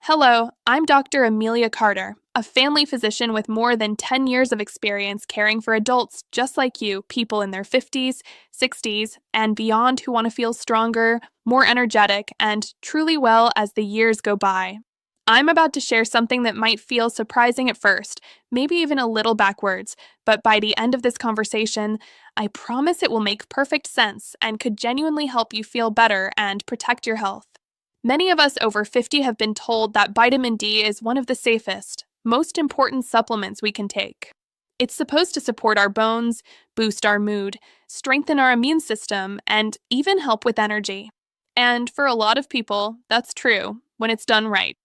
Hello, I'm Dr. Amelia Carter, a family physician with more than 10 years of experience caring for adults just like you, people in their 50s, 60s, and beyond who want to feel stronger, more energetic, and truly well as the years go by. I'm about to share something that might feel surprising at first, maybe even a little backwards, but by the end of this conversation, I promise it will make perfect sense and could genuinely help you feel better and protect your health. Many of us over 50 have been told that vitamin D is one of the safest, most important supplements we can take. It's supposed to support our bones, boost our mood, strengthen our immune system, and even help with energy. And for a lot of people, that's true, when it's done right.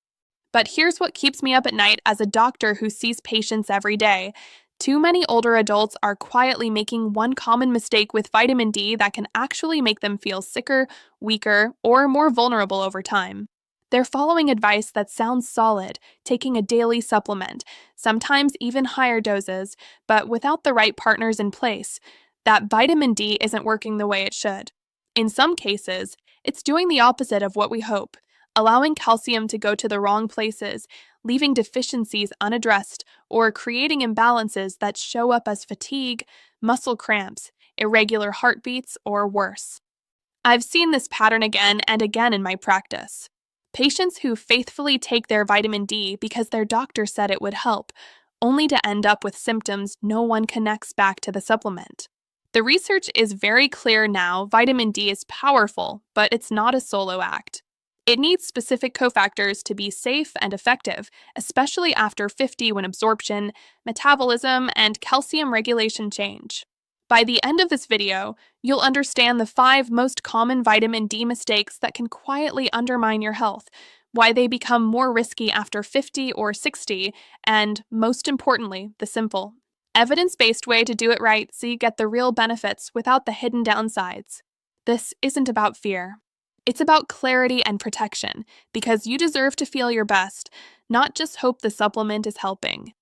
But here's what keeps me up at night as a doctor who sees patients every day. Too many older adults are quietly making one common mistake with vitamin D that can actually make them feel sicker, weaker, or more vulnerable over time. They're following advice that sounds solid, taking a daily supplement, sometimes even higher doses, but without the right partners in place, that vitamin D isn't working the way it should. In some cases, it's doing the opposite of what we hope, allowing calcium to go to the wrong places, leaving deficiencies unaddressed, or creating imbalances that show up as fatigue, muscle cramps, irregular heartbeats, or worse. I've seen this pattern again and again in my practice. Patients who faithfully take their vitamin D because their doctor said it would help, only to end up with symptoms no one connects back to the supplement. The research is very clear now. Vitamin D is powerful, but it's not a solo act. It needs specific cofactors to be safe and effective, especially after 50 when absorption, metabolism, and calcium regulation change. By the end of this video, you'll understand the 5 most common vitamin D mistakes that can quietly undermine your health, why they become more risky after 50 or 60, and, most importantly, the simple, evidence-based way to do it right so you get the real benefits without the hidden downsides. This isn't about fear. It's about clarity and protection, because you deserve to feel your best, not just hope the supplement is helping.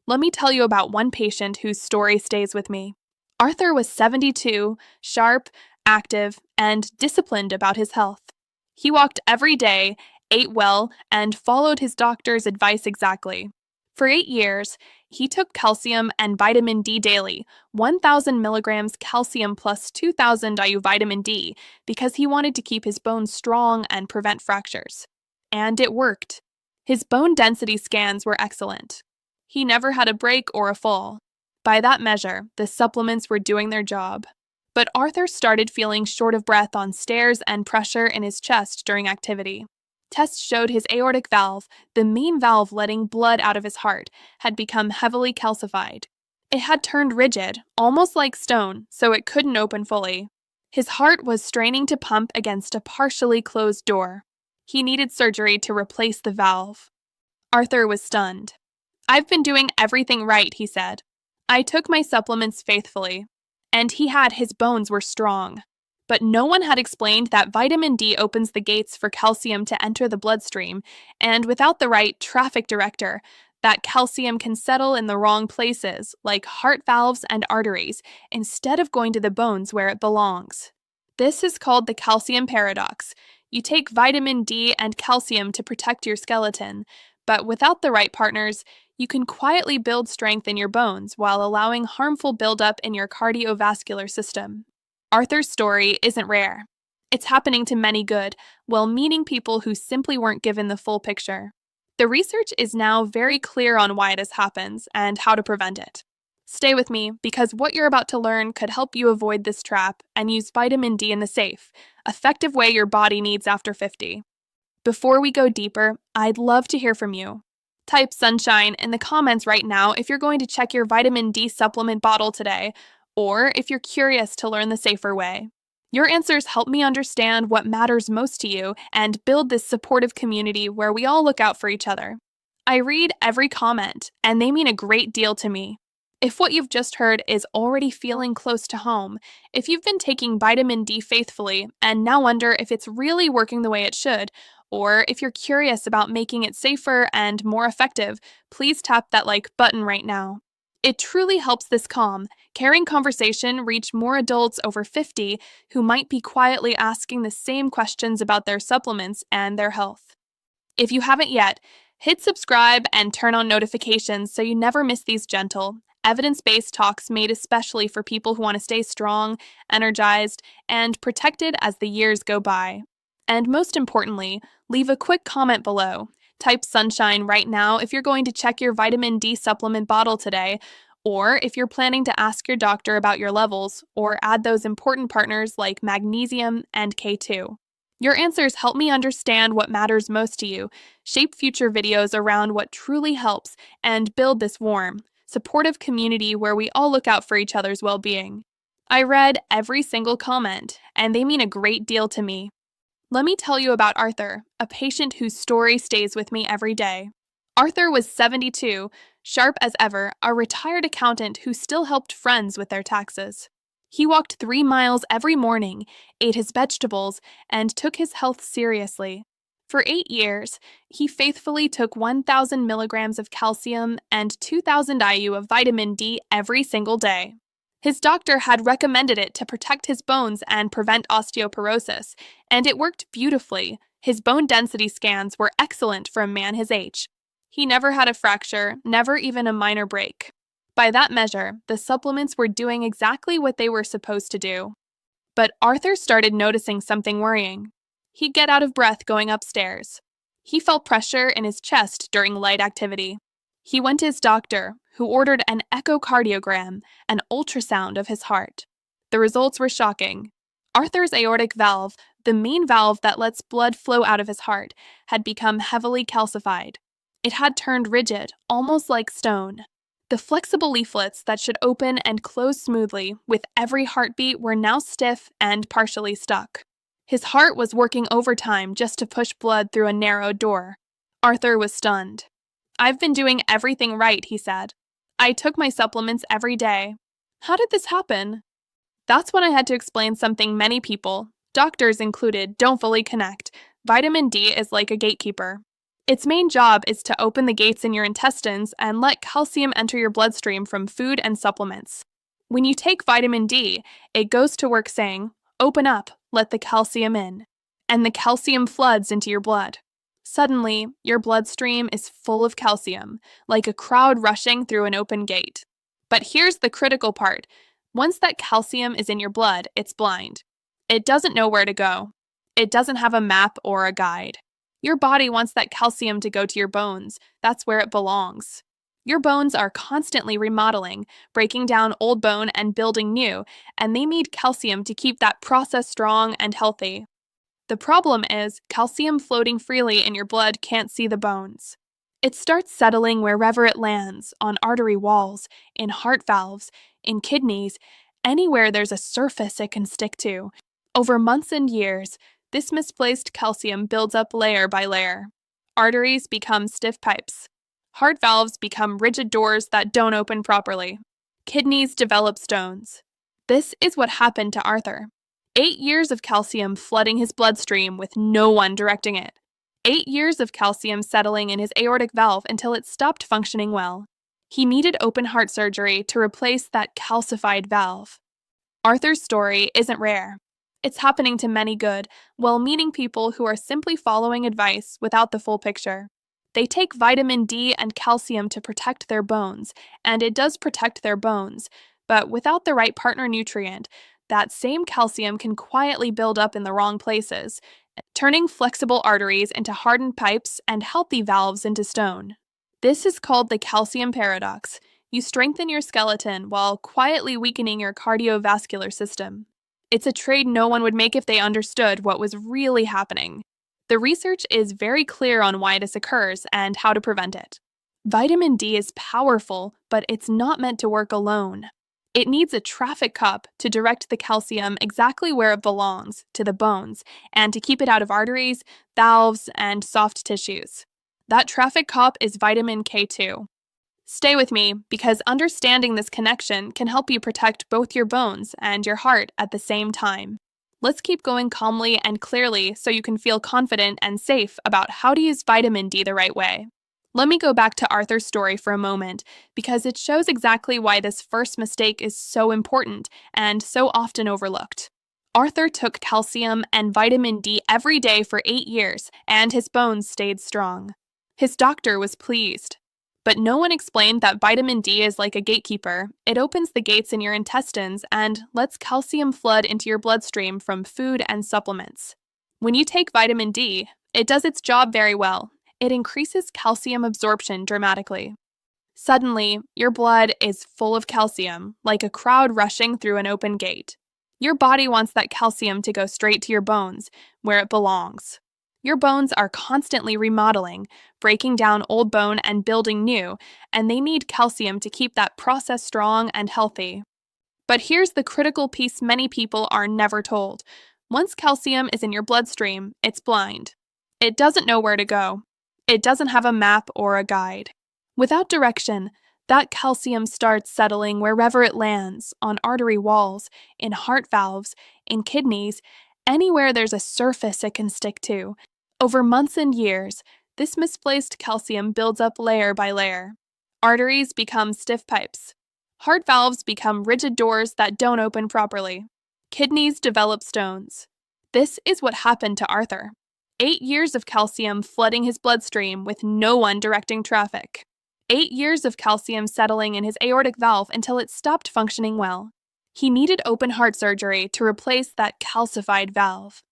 Let me tell you about one patient whose story stays with me. Arthur was 72, sharp, active, and disciplined about his health. He walked every day, ate well, and followed his doctor's advice exactly. For 8 years, he took calcium and vitamin D daily, 1,000 milligrams calcium plus 2,000 IU vitamin D, because he wanted to keep his bones strong and prevent fractures. And it worked. His bone density scans were excellent. He never had a break or a fall. By that measure, the supplements were doing their job. But Arthur started feeling short of breath on stairs and pressure in his chest during activity. Tests showed his aortic valve, the main valve letting blood out of his heart, had become heavily calcified. It had turned rigid, almost like stone, so it couldn't open fully. His heart was straining to pump against a partially closed door. He needed surgery to replace the valve. Arthur was stunned. "I've been doing everything right," he said. "I took my supplements faithfully." And his bones were strong. But no one had explained that vitamin D opens the gates for calcium to enter the bloodstream, and without the right traffic director, that calcium can settle in the wrong places, like heart valves and arteries, instead of going to the bones where it belongs. This is called the calcium paradox. You take vitamin D and calcium to protect your skeleton, but without the right partners, you can quietly build strength in your bones while allowing harmful buildup in your cardiovascular system. Arthur's story isn't rare. It's happening to many good, well-meaning people who simply weren't given the full picture. The research is now very clear on why this happens and how to prevent it. Stay with me, because what you're about to learn could help you avoid this trap and use vitamin D in the safe, effective way your body needs after 50. Before we go deeper, I'd love to hear from you. Type sunshine in the comments right now if you're going to check your vitamin D supplement bottle today, or if you're curious to learn the safer way. Your answers help me understand what matters most to you and build this supportive community where we all look out for each other. I read every comment, and they mean a great deal to me. If what you've just heard is already feeling close to home, if you've been taking vitamin D faithfully and now wonder if it's really working the way it should, or if you're curious about making it safer and more effective, please tap that like button right now. It truly helps this calm, caring conversation reach more adults over 50 who might be quietly asking the same questions about their supplements and their health. If you haven't yet, hit subscribe and turn on notifications so you never miss these gentle, evidence-based talks made especially for people who want to stay strong, energized, and protected as the years go by. And most importantly, leave a quick comment below. Type sunshine right now if you're going to check your vitamin D supplement bottle today, or if you're planning to ask your doctor about your levels or add those important partners like magnesium and K2. Your answers help me understand what matters most to you, shape future videos around what truly helps, and build this warm, supportive community where we all look out for each other's well-being. I read every single comment, and they mean a great deal to me. Let me tell you about Arthur, a patient whose story stays with me every day. Arthur was 72, sharp as ever, a retired accountant who still helped friends with their taxes. He walked 3 miles every morning, ate his vegetables, and took his health seriously. For 8 years, he faithfully took 1,000 milligrams of calcium and 2,000 IU of vitamin D every single day. His doctor had recommended it to protect his bones and prevent osteoporosis, and it worked beautifully. His bone density scans were excellent for a man his age. He never had a fracture, never even a minor break. By that measure, the supplements were doing exactly what they were supposed to do. But Arthur started noticing something worrying. He'd get out of breath going upstairs. He felt pressure in his chest during light activity. He went to his doctor, who ordered an echocardiogram, an ultrasound of his heart. The results were shocking. Arthur's aortic valve, the main valve that lets blood flow out of his heart, had become heavily calcified. It had turned rigid, almost like stone. The flexible leaflets that should open and close smoothly with every heartbeat were now stiff and partially stuck. His heart was working overtime just to push blood through a narrow door. Arthur was stunned. "I've been doing everything right," he said. "I took my supplements every day. How did this happen?" That's when I had to explain something many people, doctors included, don't fully connect. Vitamin D is like a gatekeeper. Its main job is to open the gates in your intestines and let calcium enter your bloodstream from food and supplements. When you take vitamin D, it goes to work saying, "Open up, let the calcium in." And the calcium floods into your blood. Suddenly, your bloodstream is full of calcium, like a crowd rushing through an open gate. But here's the critical part. Once that calcium is in your blood, it's blind. It doesn't know where to go. It doesn't have a map or a guide. Your body wants that calcium to go to your bones. That's where it belongs. Your bones are constantly remodeling, breaking down old bone and building new, and they need calcium to keep that process strong and healthy. The problem is, calcium floating freely in your blood can't see the bones. It starts settling wherever it lands, on artery walls, in heart valves, in kidneys, anywhere there's a surface it can stick to. Over months and years, this misplaced calcium builds up layer by layer. Arteries become stiff pipes. Heart valves become rigid doors that don't open properly. Kidneys develop stones. This is what happened to Arthur. 8 years of calcium flooding his bloodstream with no one directing it. 8 years of calcium settling in his aortic valve until it stopped functioning well. He needed open heart surgery to replace that calcified valve. Arthur's story isn't rare. It's happening to many good, well-meaning people who are simply following advice without the full picture. They take vitamin D and calcium to protect their bones, and it does protect their bones, but without the right partner nutrient, that same calcium can quietly build up in the wrong places, turning flexible arteries into hardened pipes and healthy valves into stone. This is called the calcium paradox. You strengthen your skeleton while quietly weakening your cardiovascular system. It's a trade no one would make if they understood what was really happening. The research is very clear on why this occurs and how to prevent it. Vitamin D is powerful, but it's not meant to work alone. It needs a traffic cop to direct the calcium exactly where it belongs, to the bones, and to keep it out of arteries, valves, and soft tissues. That traffic cop is vitamin K2. Stay with me, because understanding this connection can help you protect both your bones and your heart at the same time. Let's keep going calmly and clearly so you can feel confident and safe about how to use vitamin D the right way. Let me go back to Arthur's story for a moment, because it shows exactly why this first mistake is so important and so often overlooked. Arthur took calcium and vitamin D every day for 8 years, and his bones stayed strong. His doctor was pleased. But no one explained that vitamin D is like a gatekeeper. It opens the gates in your intestines and lets calcium flood into your bloodstream from food and supplements. When you take vitamin D, it does its job very well. It increases calcium absorption dramatically. Suddenly, your blood is full of calcium, like a crowd rushing through an open gate. Your body wants that calcium to go straight to your bones, where it belongs. Your bones are constantly remodeling, breaking down old bone and building new, and they need calcium to keep that process strong and healthy. But here's the critical piece many people are never told. Once calcium is in your bloodstream, it's blind. It doesn't know where to go. It doesn't have a map or a guide. Without direction, that calcium starts settling wherever it lands, on artery walls, in heart valves, in kidneys, anywhere there's a surface it can stick to. Over months and years, this misplaced calcium builds up layer by layer. Arteries become stiff pipes. Heart valves become rigid doors that don't open properly. Kidneys develop stones. This is what happened to Arthur. 8 years of calcium flooding his bloodstream with no one directing traffic. 8 years of calcium settling in his aortic valve until it stopped functioning well. He needed open heart surgery to replace that calcified valve.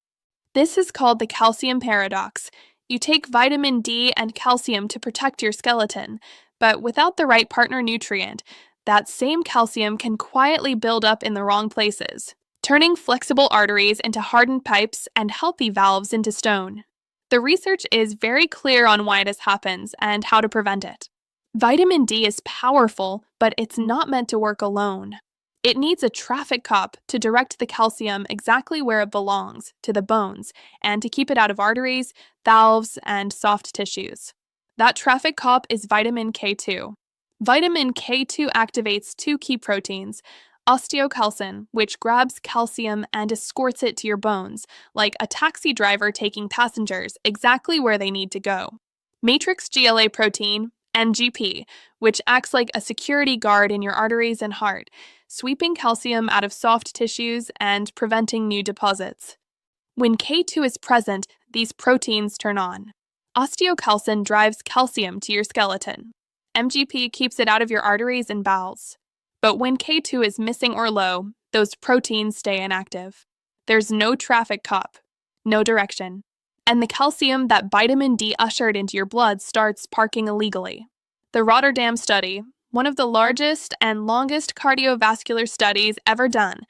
This is called the calcium paradox. You take vitamin D and calcium to protect your skeleton, but without the right partner nutrient, that same calcium can quietly build up in the wrong places, turning flexible arteries into hardened pipes and healthy valves into stone. The research is very clear on why this happens and how to prevent it. Vitamin D is powerful, but it's not meant to work alone. It needs a traffic cop to direct the calcium exactly where it belongs, to the bones, and to keep it out of arteries, valves, and soft tissues. That traffic cop is vitamin K2. Vitamin K2 activates 2 key proteins, osteocalcin, which grabs calcium and escorts it to your bones, like a taxi driver taking passengers exactly where they need to go. Matrix GLA protein, MGP, which acts like a security guard in your arteries and heart, sweeping calcium out of soft tissues and preventing new deposits. When K2 is present, these proteins turn on. Osteocalcin drives calcium to your skeleton. MGP keeps it out of your arteries and bowels. But when K2 is missing or low, those proteins stay inactive. There's no traffic cop, no direction, and the calcium that vitamin D ushered into your blood starts parking illegally. The Rotterdam Study, one of the largest and longest cardiovascular studies ever done,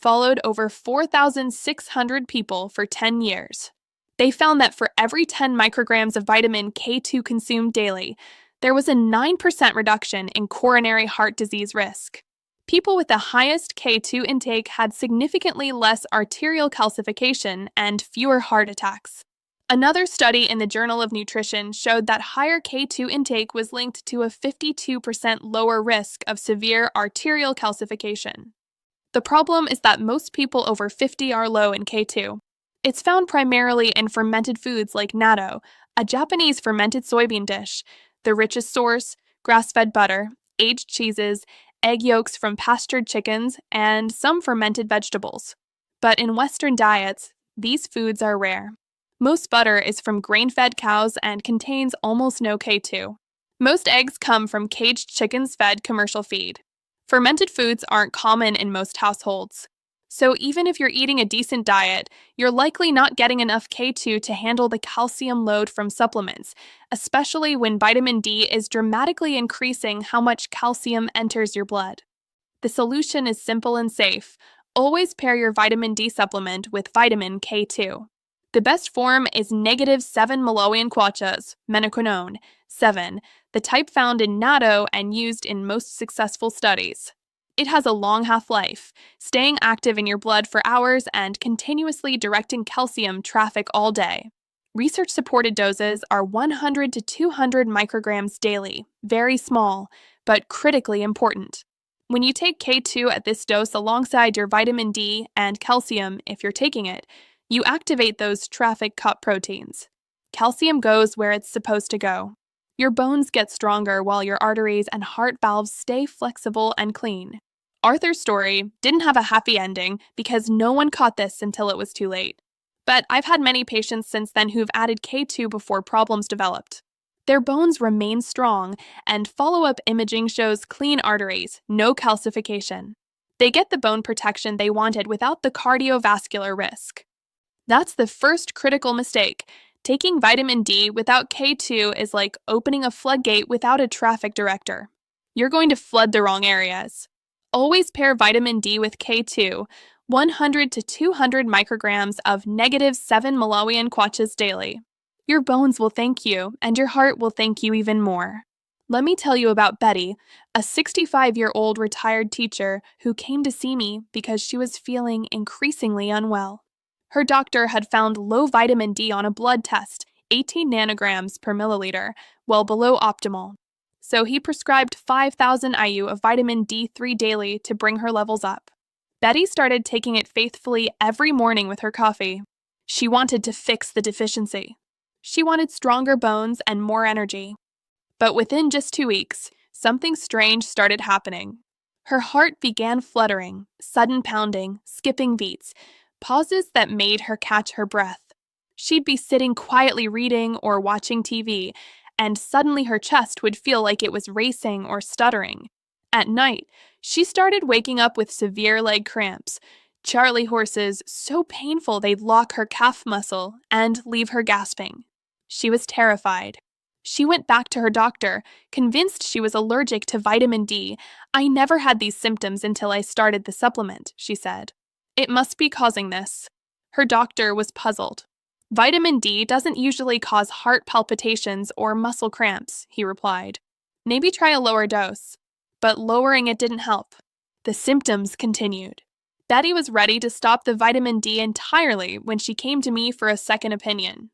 followed over 4,600 people for 10 years. They found that for every 10 micrograms of vitamin K2 consumed daily, there was a 9% reduction in coronary heart disease risk. People with the highest K2 intake had significantly less arterial calcification and fewer heart attacks. Another study in the Journal of Nutrition showed that higher K2 intake was linked to a 52% lower risk of severe arterial calcification. The problem is that most people over 50 are low in K2. It's found primarily in fermented foods like natto, a Japanese fermented soybean dish, the richest source, grass-fed butter, aged cheeses, egg yolks from pastured chickens, and some fermented vegetables. But in Western diets, these foods are rare. Most butter is from grain-fed cows and contains almost no K2. Most eggs come from caged chickens fed commercial feed. Fermented foods aren't common in most households. So even if you're eating a decent diet, you're likely not getting enough K2 to handle the calcium load from supplements, especially when vitamin D is dramatically increasing how much calcium enters your blood. The solution is simple and safe. Always pair your vitamin D supplement with vitamin K2. The best form is -7 Malawian kwachas, menaquinone, 7, the type found in natto and used in most successful studies. It has a long half-life, staying active in your blood for hours and continuously directing calcium traffic all day. Research-supported doses are 100 to 200 micrograms daily, very small, but critically important. When you take K2 at this dose alongside your vitamin D and calcium, if you're taking it, you activate those traffic cop proteins. Calcium goes where it's supposed to go. Your bones get stronger while your arteries and heart valves stay flexible and clean. Arthur's story didn't have a happy ending because no one caught this until it was too late. But I've had many patients since then who've added K2 before problems developed. Their bones remain strong, and follow-up imaging shows clean arteries, no calcification. They get the bone protection they wanted without the cardiovascular risk. That's the first critical mistake. Taking vitamin D without K2 is like opening a floodgate without a traffic director. You're going to flood the wrong areas. Always pair vitamin D with K2, 100 to 200 micrograms of -7 Malawian kwaches daily. Your bones will thank you, and your heart will thank you even more. Let me tell you about Betty, a 65-year-old retired teacher who came to see me because she was feeling increasingly unwell. Her doctor had found low vitamin D on a blood test, 18 nanograms per milliliter, well below optimal. So he prescribed 5,000 IU of vitamin D3 daily to bring her levels up. Betty started taking it faithfully every morning with her coffee. She wanted to fix the deficiency. She wanted stronger bones and more energy. But within just 2 weeks, something strange started happening. Her heart began fluttering, sudden pounding, skipping beats, pauses that made her catch her breath. She'd be sitting quietly reading or watching TV, and suddenly her chest would feel like it was racing or stuttering. At night, she started waking up with severe leg cramps, Charlie horses so painful they'd lock her calf muscle and leave her gasping. She was terrified. She went back to her doctor, convinced she was allergic to vitamin D. "I never had these symptoms until I started the supplement," she said. "It must be causing this." Her doctor was puzzled. "Vitamin D doesn't usually cause heart palpitations or muscle cramps," he replied. "Maybe try a lower dose." But lowering it didn't help. The symptoms continued. Betty was ready to stop the vitamin D entirely when she came to me for a second opinion.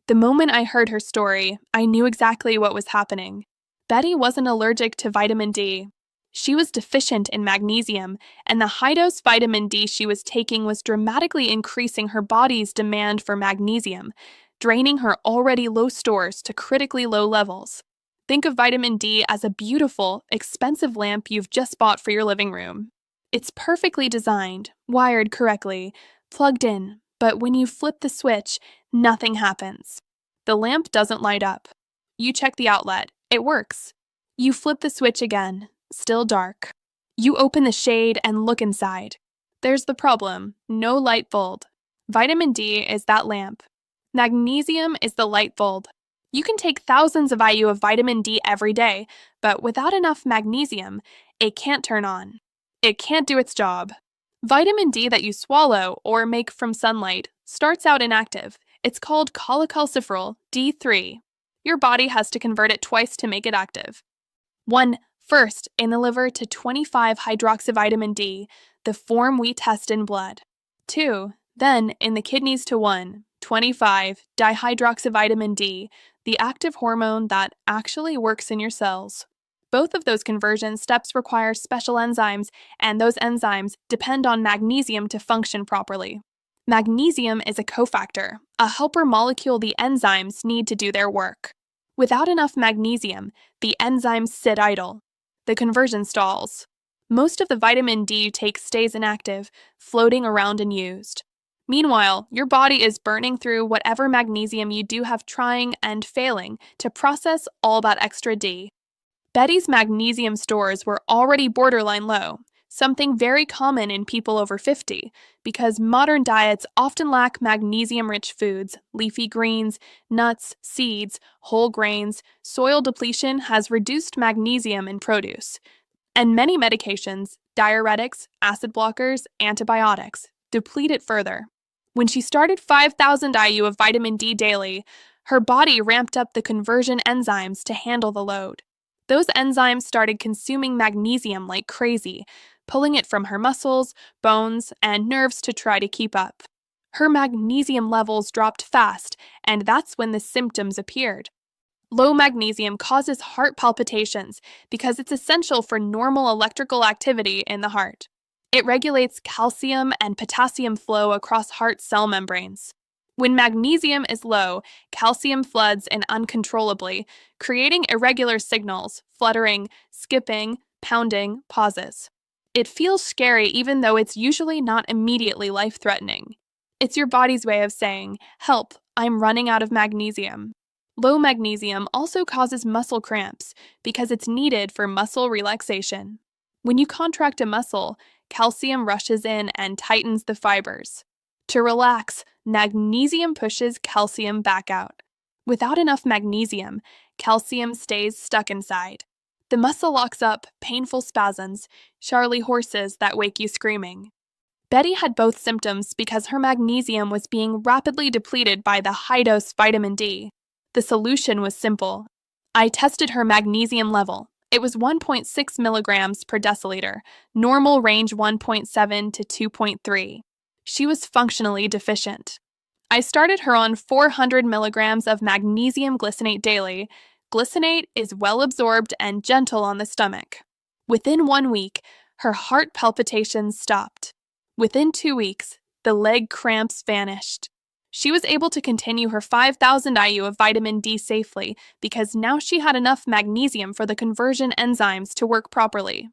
The moment I heard her story, I knew exactly what was happening. Betty wasn't allergic to vitamin D. She was deficient in magnesium, and the high-dose vitamin D she was taking was dramatically increasing her body's demand for magnesium, draining her already low stores to critically low levels. Think of vitamin D as a beautiful, expensive lamp you've just bought for your living room. It's perfectly designed, wired correctly, plugged in, but when you flip the switch, nothing happens. The lamp doesn't light up. You check the outlet. It works. You flip the switch again. Still dark. You open the shade and look inside. There's the problem. No light bulb. Vitamin D is that lamp. Magnesium is the light bulb. You can take thousands of IU of vitamin D every day, but without enough magnesium, it can't turn on. It can't do its job. Vitamin D that you swallow or make from sunlight starts out inactive. It's called cholecalciferol D3. Your body has to convert it twice to make it active. 1. First, in the liver to 25-hydroxyvitamin D, the form we test in blood. 2. Then, in the kidneys to 1,25-dihydroxyvitamin D, the active hormone that actually works in your cells. Both of those conversion steps require special enzymes, and those enzymes depend on magnesium to function properly. Magnesium is a cofactor, a helper molecule the enzymes need to do their work. Without enough magnesium, the enzymes sit idle. The conversion stalls. Most of the vitamin D you take stays inactive, floating around unused. Meanwhile, your body is burning through whatever magnesium you do have trying and failing to process all that extra D. Betty's magnesium stores were already borderline low, something very common in people over 50, because modern diets often lack magnesium-rich foods, leafy greens, nuts, seeds, whole grains. Soil depletion has reduced magnesium in produce. And many medications, diuretics, acid blockers, antibiotics, deplete it further. When she started 5,000 IU of vitamin D daily, her body ramped up the conversion enzymes to handle the load. Those enzymes started consuming magnesium like crazy, pulling it from her muscles, bones, and nerves to try to keep up. Her magnesium levels dropped fast, and that's when the symptoms appeared. Low magnesium causes heart palpitations because it's essential for normal electrical activity in the heart. It regulates calcium and potassium flow across heart cell membranes. When magnesium is low, calcium floods in uncontrollably, creating irregular signals, fluttering, skipping, pounding, pauses. It feels scary even though it's usually not immediately life-threatening. It's your body's way of saying, "Help, I'm running out of magnesium." Low magnesium also causes muscle cramps because it's needed for muscle relaxation. When you contract a muscle, calcium rushes in and tightens the fibers. To relax, magnesium pushes calcium back out. Without enough magnesium, calcium stays stuck inside. The muscle locks up, painful spasms, Charlie horses that wake you screaming. Betty had both symptoms because her magnesium was being rapidly depleted by the high-dose vitamin D. The solution was simple. I tested her magnesium level. It was 1.6 milligrams per deciliter, normal range 1.7 to 2.3. She was functionally deficient. I started her on 400 milligrams of magnesium glycinate daily. Glycinate is well absorbed and gentle on the stomach. Within 1 week, her heart palpitations stopped. Within 2 weeks, the leg cramps vanished. She was able to continue her 5,000 IU of vitamin D safely because now she had enough magnesium for the conversion enzymes to work properly.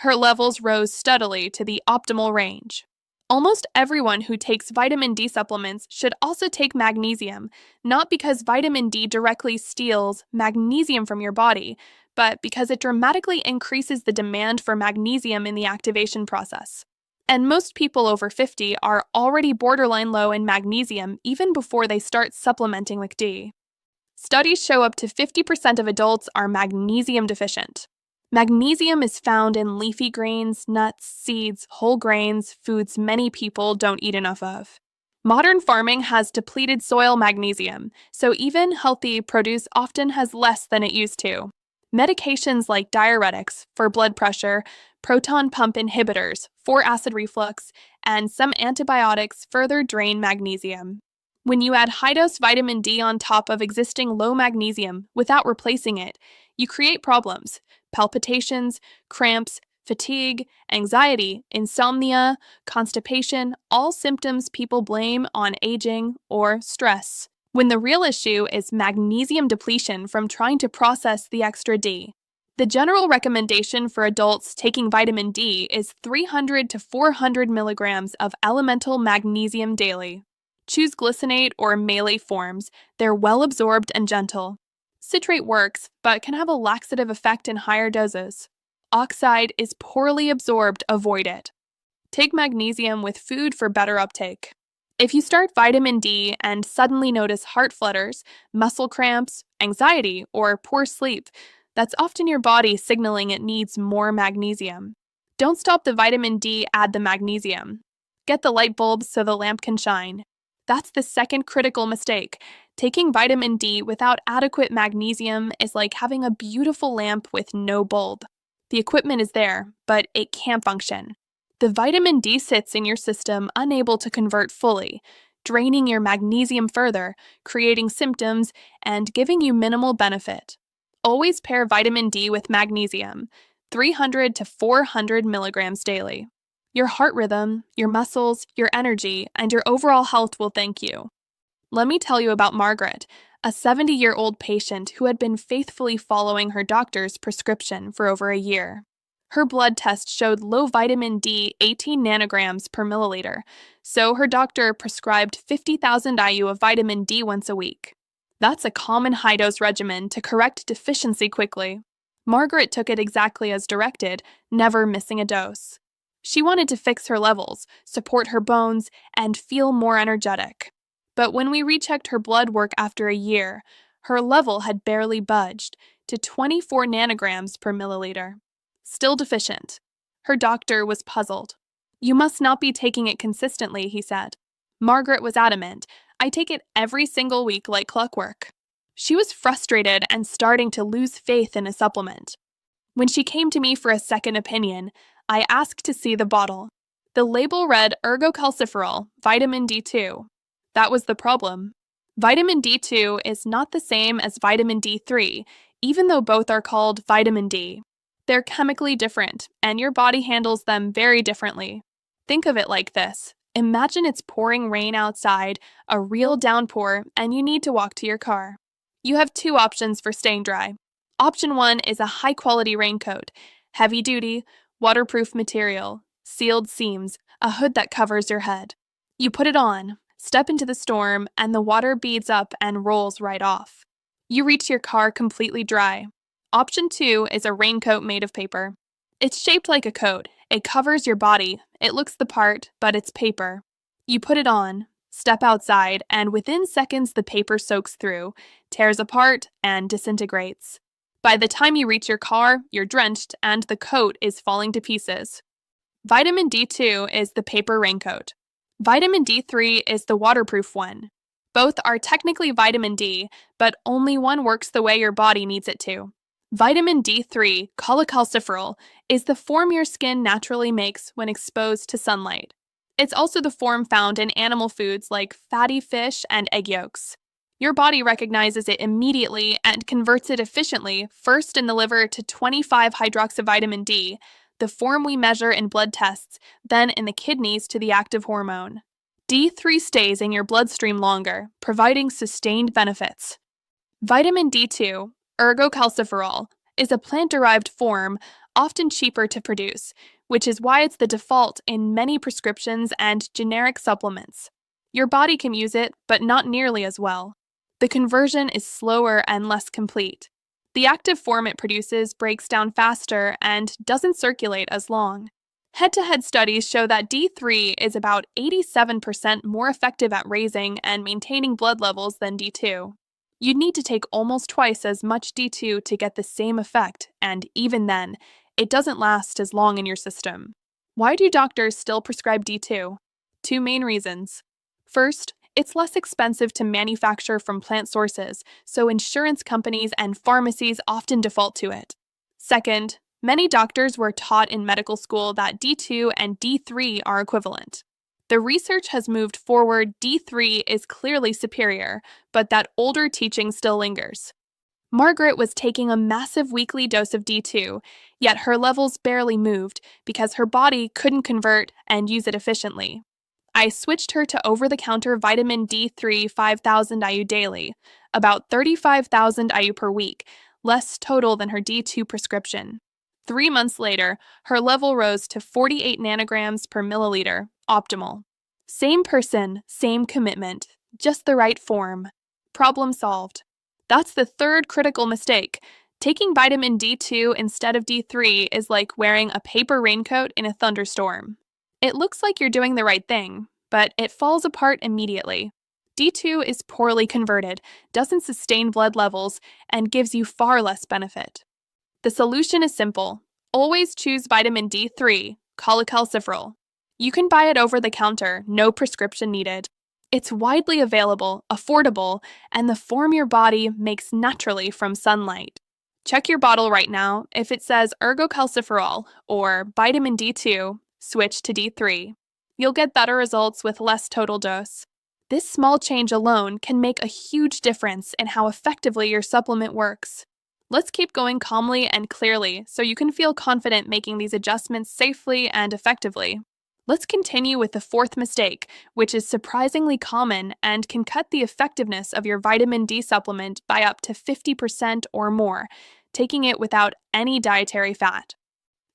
Her levels rose steadily to the optimal range. Almost everyone who takes vitamin D supplements should also take magnesium, not because vitamin D directly steals magnesium from your body, but because it dramatically increases the demand for magnesium in the activation process. And most people over 50 are already borderline low in magnesium even before they start supplementing with D. Studies show up to 50% of adults are magnesium deficient. Magnesium is found in leafy greens, nuts, seeds, whole grains, foods many people don't eat enough of. Modern farming has depleted soil magnesium, so even healthy produce often has less than it used to. Medications like diuretics for blood pressure, proton pump inhibitors for acid reflux, and some antibiotics further drain magnesium. When you add high-dose vitamin D on top of existing low magnesium without replacing it, you create problems: palpitations, cramps, fatigue, anxiety, insomnia, constipation, all symptoms people blame on aging or stress, when the real issue is magnesium depletion from trying to process the extra D. The general recommendation for adults taking vitamin D is 300 to 400 milligrams of elemental magnesium daily. Choose glycinate or malate forms. They're well absorbed and gentle. Citrate works, but can have a laxative effect in higher doses. Oxide is poorly absorbed, avoid it. Take magnesium with food for better uptake. If you start vitamin D and suddenly notice heart flutters, muscle cramps, anxiety, or poor sleep, that's often your body signaling it needs more magnesium. Don't stop the vitamin D, add the magnesium. Get the light bulb so the lamp can shine. That's the second critical mistake. Taking vitamin D without adequate magnesium is like having a beautiful lamp with no bulb. The equipment is there, but it can't function. The vitamin D sits in your system unable to convert fully, draining your magnesium further, creating symptoms, and giving you minimal benefit. Always pair vitamin D with magnesium, 300 to 400 milligrams daily. Your heart rhythm, your muscles, your energy, and your overall health will thank you. Let me tell you about Margaret, a 70-year-old patient who had been faithfully following her doctor's prescription for over a year. Her blood test showed low vitamin D 18 nanograms per milliliter, so her doctor prescribed 50,000 IU of vitamin D once a week. That's a common high-dose regimen to correct deficiency quickly. Margaret took it exactly as directed, never missing a dose. She wanted to fix her levels, support her bones, and feel more energetic. But when we rechecked her blood work after a year, her level had barely budged to 24 nanograms per milliliter. Still deficient. Her doctor was puzzled. "You must not be taking it consistently," he said. Margaret was adamant. "I take it every single week like clockwork." She was frustrated and starting to lose faith in a supplement. When she came to me for a second opinion, I asked to see the bottle. The label read ergocalciferol, vitamin D2. That was the problem. Vitamin D2 is not the same as vitamin D3, even though both are called vitamin D. They're chemically different, and your body handles them very differently. Think of it like this. Imagine it's pouring rain outside, a real downpour, and you need to walk to your car. You have two options for staying dry. Option 1 is a high-quality raincoat, heavy-duty, waterproof material, sealed seams, a hood that covers your head. You put it on, step into the storm, and the water beads up and rolls right off. You reach your car completely dry. Option 2 is a raincoat made of paper. It's shaped like a coat. It covers your body. It looks the part, but it's paper. You put it on, step outside, and within seconds the paper soaks through, tears apart, and disintegrates. By the time you reach your car, you're drenched and the coat is falling to pieces. Vitamin D2 is the paper raincoat. Vitamin D3 is the waterproof one. Both are technically vitamin D, but only one works the way your body needs it to. Vitamin D3, cholecalciferol, is the form your skin naturally makes when exposed to sunlight. It's also the form found in animal foods like fatty fish and egg yolks. Your body recognizes it immediately and converts it efficiently, first in the liver to 25-hydroxyvitamin D, the form we measure in blood tests, then in the kidneys to the active hormone. D3 stays in your bloodstream longer, providing sustained benefits. Vitamin D2, ergocalciferol, is a plant-derived form, often cheaper to produce, which is why it's the default in many prescriptions and generic supplements. Your body can use it, but not nearly as well. The conversion is slower and less complete. The active form it produces breaks down faster and doesn't circulate as long. Head-to-head studies show that D3 is about 87% more effective at raising and maintaining blood levels than D2. You'd need to take almost twice as much D2 to get the same effect, and even then, it doesn't last as long in your system. Why do doctors still prescribe D2? 2 main reasons. First, it's less expensive to manufacture from plant sources, so insurance companies and pharmacies often default to it. Second, many doctors were taught in medical school that D2 and D3 are equivalent. The research has moved forward. D3 is clearly superior, but that older teaching still lingers. Margaret was taking a massive weekly dose of D2, yet her levels barely moved because her body couldn't convert and use it efficiently. I switched her to over-the-counter vitamin D3 5,000 IU daily, about 35,000 IU per week, less total than her D2 prescription. 3 months later, her level rose to 48 nanograms per milliliter, optimal. Same person, same commitment, just the right form. Problem solved. That's the third critical mistake. Taking vitamin D2 instead of D3 is like wearing a paper raincoat in a thunderstorm. It looks like you're doing the right thing, but it falls apart immediately. D2 is poorly converted, doesn't sustain blood levels, and gives you far less benefit. The solution is simple. Always choose vitamin D3, cholecalciferol. You can buy it over the counter, no prescription needed. It's widely available, affordable, and the form your body makes naturally from sunlight. Check your bottle right now. If it says ergocalciferol or vitamin D2, switch to D3. You'll get better results with less total dose. This small change alone can make a huge difference in how effectively your supplement works. Let's keep going calmly and clearly so you can feel confident making these adjustments safely and effectively. Let's continue with the fourth mistake, which is surprisingly common and can cut the effectiveness of your vitamin D supplement by up to 50% or more, taking it without any dietary fat.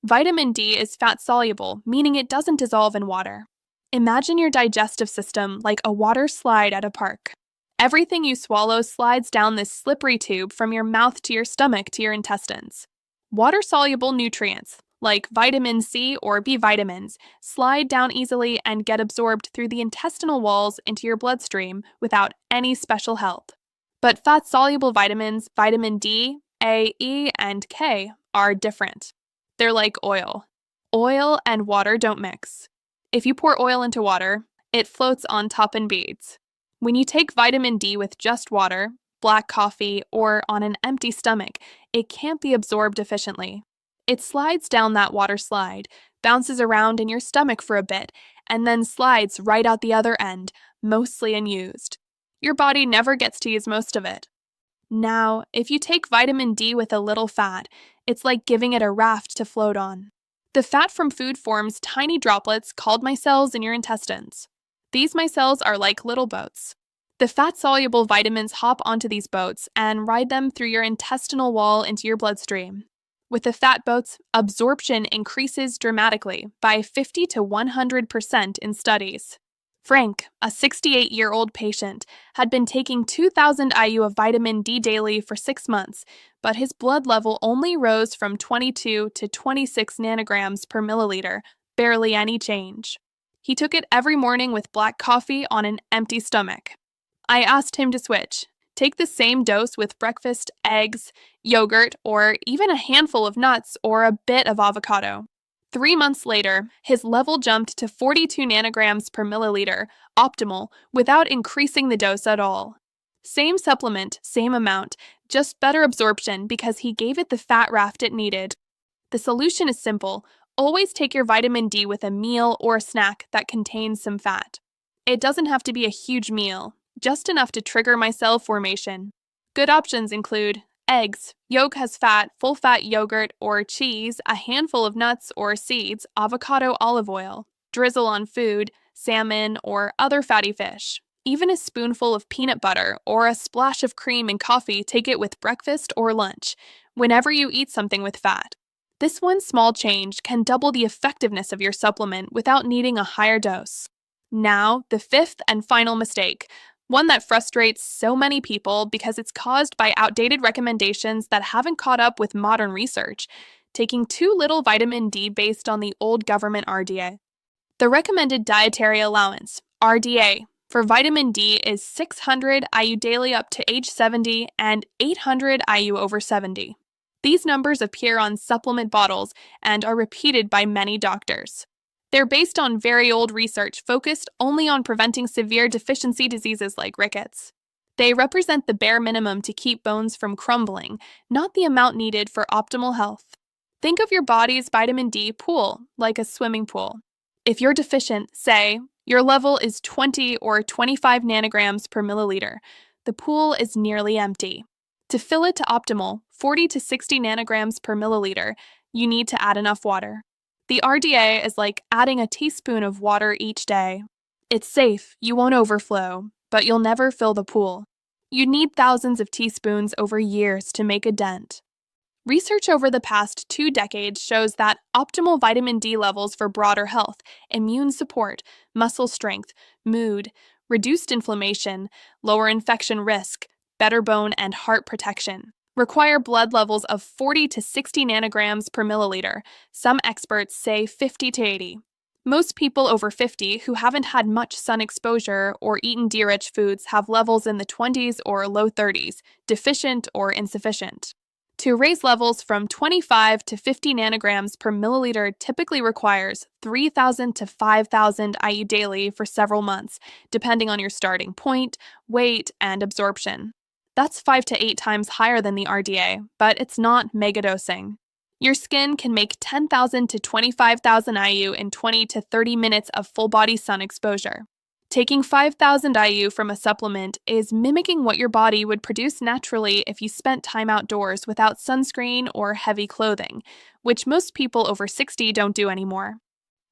Vitamin D is fat-soluble, meaning it doesn't dissolve in water. Imagine your digestive system like a water slide at a park. Everything you swallow slides down this slippery tube from your mouth to your stomach to your intestines. Water-soluble nutrients, like vitamin C or B vitamins, slide down easily and get absorbed through the intestinal walls into your bloodstream without any special help. But fat-soluble vitamins, vitamin D, A, E, and K, are different. They're like oil. Oil and water don't mix. If you pour oil into water, it floats on top in beads. When you take vitamin D with just water, black coffee, or on an empty stomach, it can't be absorbed efficiently. It slides down that water slide, bounces around in your stomach for a bit, and then slides right out the other end, mostly unused. Your body never gets to use most of it. Now, if you take vitamin D with a little fat, it's like giving it a raft to float on. The fat from food forms tiny droplets called micelles in your intestines. These micelles are like little boats. The fat-soluble vitamins hop onto these boats and ride them through your intestinal wall into your bloodstream. With the fat boats, absorption increases dramatically by 50 to 100% in studies. Frank, a 68-year-old patient, had been taking 2,000 IU of vitamin D daily for 6 months, but his blood level only rose from 22 to 26 nanograms per milliliter, barely any change. He took it every morning with black coffee on an empty stomach. I asked him to switch. Take the same dose with breakfast, eggs, yogurt, or even a handful of nuts or a bit of avocado. 3 months later, his level jumped to 42 nanograms per milliliter, optimal, without increasing the dose at all. Same supplement, same amount, just better absorption because he gave it the fat raft it needed. The solution is simple. Always take your vitamin D with a meal or a snack that contains some fat. It doesn't have to be a huge meal, just enough to trigger my cell formation. Good options include eggs, yolk has fat, full-fat yogurt or cheese, a handful of nuts or seeds, avocado, olive oil, drizzle on food, salmon, or other fatty fish. Even a spoonful of peanut butter or a splash of cream in coffee, take it with breakfast or lunch, whenever you eat something with fat. This one small change can double the effectiveness of your supplement without needing a higher dose. Now, the fifth and final mistake. One that frustrates so many people because it's caused by outdated recommendations that haven't caught up with modern research, taking too little vitamin D based on the old government RDA. The recommended dietary allowance, RDA, for vitamin D is 600 IU daily up to age 70 and 800 IU over 70. These numbers appear on supplement bottles and are repeated by many doctors. They're based on very old research focused only on preventing severe deficiency diseases like rickets. They represent the bare minimum to keep bones from crumbling, not the amount needed for optimal health. Think of your body's vitamin D pool like a swimming pool. If you're deficient, say, your level is 20 or 25 nanograms per milliliter, the pool is nearly empty. To fill it to optimal, 40 to 60 nanograms per milliliter, you need to add enough water. The RDA is like adding a teaspoon of water each day. It's safe, you won't overflow, but you'll never fill the pool. You'd need thousands of teaspoons over years to make a dent. Research over the past 2 decades shows that optimal vitamin D levels for broader health, immune support, muscle strength, mood, reduced inflammation, lower infection risk, better bone and heart protection, require blood levels of 40 to 60 nanograms per milliliter. Some experts say 50 to 80. Most people over 50 who haven't had much sun exposure or eaten D-rich foods have levels in the 20s or low 30s, deficient or insufficient. To raise levels from 25 to 50 nanograms per milliliter typically requires 3,000 to 5,000 IU daily for several months, depending on your starting point, weight, and absorption. That's 5 to 8 times higher than the RDA, but it's not megadosing. Your skin can make 10,000 to 25,000 IU in 20 to 30 minutes of full-body sun exposure. Taking 5,000 IU from a supplement is mimicking what your body would produce naturally if you spent time outdoors without sunscreen or heavy clothing, which most people over 60 don't do anymore.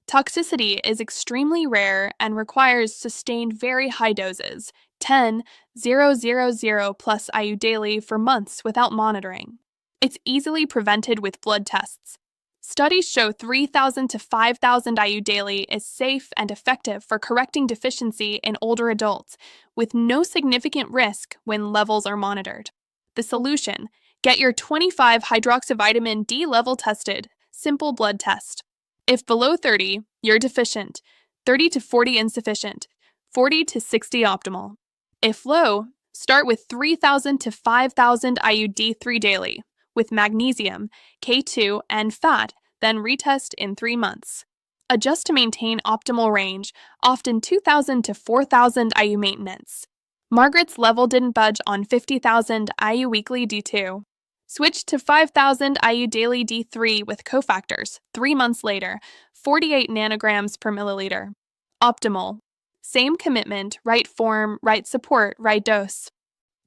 Toxicity is extremely rare and requires sustained very high doses, 10,000 plus IU daily for months without monitoring. It's easily prevented with blood tests. Studies show 3,000 to 5,000 IU daily is safe and effective for correcting deficiency in older adults, with no significant risk when levels are monitored. The solution: get your 25 hydroxyvitamin D level tested, simple blood test. If below 30, you're deficient, 30 to 40 insufficient, 40 to 60 optimal. If low, start with 3,000 to 5,000 IU D3 daily, with magnesium, K2, and fat, then retest in 3 months. Adjust to maintain optimal range, often 2,000 to 4,000 IU maintenance. Margaret's level didn't budge on 50,000 IU weekly D2. Switch to 5,000 IU daily D3 with cofactors, 3 months later, 48 nanograms per milliliter. Optimal. Same commitment, right form, right support, right dose.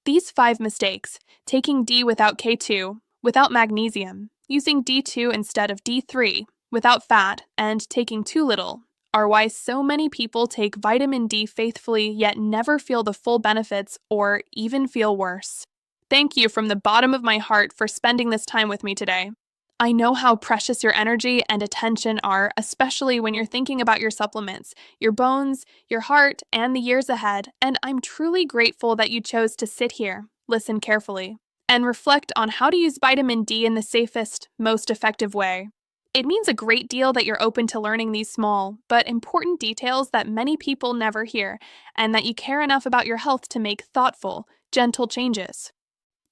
These 5 mistakes, taking D without K2, without magnesium, using D2 instead of D3, without fat, and taking too little, are why so many people take vitamin D faithfully yet never feel the full benefits or even feel worse. Thank you from the bottom of my heart for spending this time with me today. I know how precious your energy and attention are, especially when you're thinking about your supplements, your bones, your heart, and the years ahead, and I'm truly grateful that you chose to sit here, listen carefully, and reflect on how to use vitamin D in the safest, most effective way. It means a great deal that you're open to learning these small, but important details that many people never hear, and that you care enough about your health to make thoughtful, gentle changes.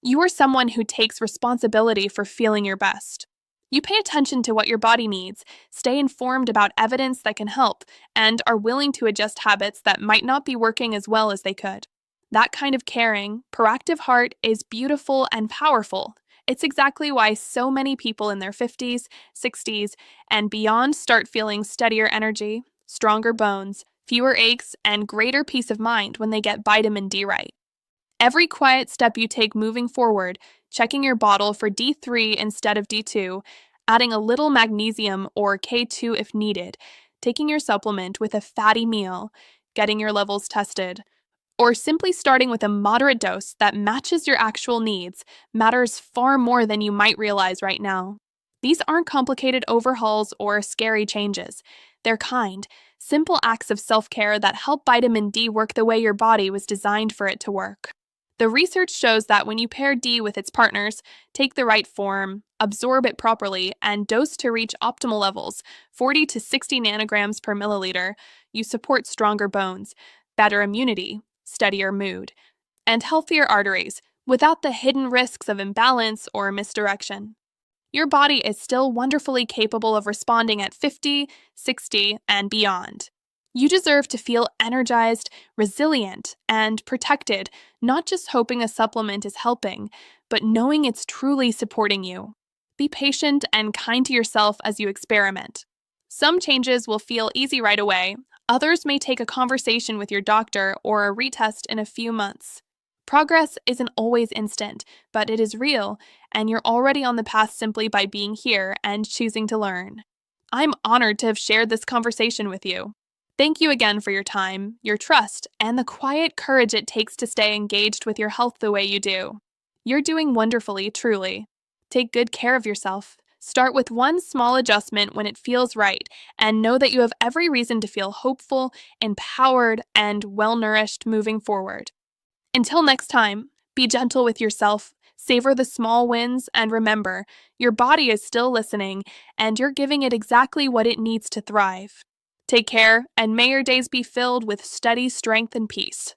You are someone who takes responsibility for feeling your best. You pay attention to what your body needs, stay informed about evidence that can help, and are willing to adjust habits that might not be working as well as they could. That kind of caring, proactive heart is beautiful and powerful. It's exactly why so many people in their 50s, 60s, and beyond start feeling steadier energy, stronger bones, fewer aches, and greater peace of mind when they get vitamin D right. Every quiet step you take moving forward, checking your bottle for D3 instead of D2, adding a little magnesium or K2 if needed, taking your supplement with a fatty meal, getting your levels tested, or simply starting with a moderate dose that matches your actual needs matters far more than you might realize right now. These aren't complicated overhauls or scary changes. They're kind, simple acts of self-care that help vitamin D work the way your body was designed for it to work. The research shows that when you pair D with its partners, take the right form, absorb it properly, and dose to reach optimal levels, 40 to 60 nanograms per milliliter, you support stronger bones, better immunity, steadier mood, and healthier arteries without the hidden risks of imbalance or misdirection. Your body is still wonderfully capable of responding at 50, 60, and beyond. You deserve to feel energized, resilient, and protected, not just hoping a supplement is helping, but knowing it's truly supporting you. Be patient and kind to yourself as you experiment. Some changes will feel easy right away, others may take a conversation with your doctor or a retest in a few months. Progress isn't always instant, but it is real, and you're already on the path simply by being here and choosing to learn. I'm honored to have shared this conversation with you. Thank you again for your time, your trust, and the quiet courage it takes to stay engaged with your health the way you do. You're doing wonderfully, truly. Take good care of yourself. Start with one small adjustment when it feels right, and know that you have every reason to feel hopeful, empowered, and well-nourished moving forward. Until next time, be gentle with yourself, savor the small wins, and remember, your body is still listening, and you're giving it exactly what it needs to thrive. Take care, and may your days be filled with steady strength and peace.